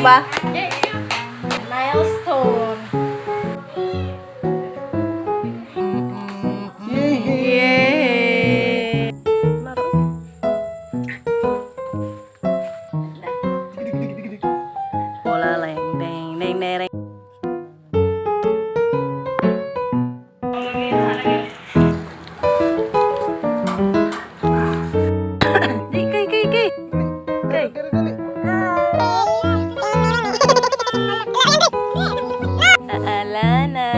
ba? Milestone. Yeay. Bola leng deng deng deng. Alana.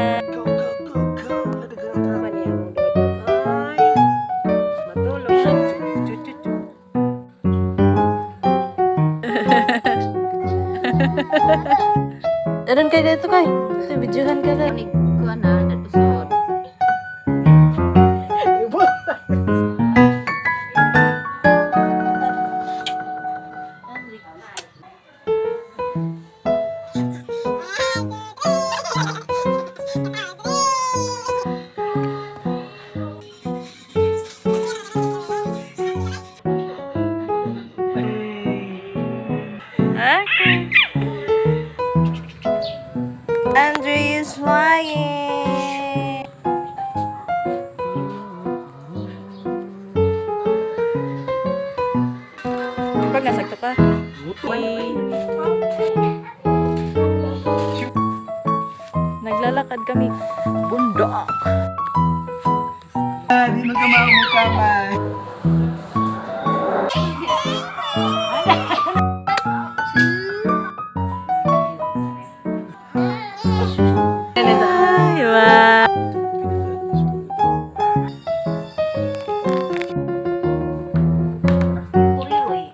Apa nih yang mau duduk? Ay, matulog siya. Cucu. Dadan kayak gitu kay. Itu bijuhan ka ka. Ko na dadusod. Andre is flying. Pag nasakto ka? Naglalakad kami. Bundok. Di magkamamukha ka. Ay, wow. Puriloy.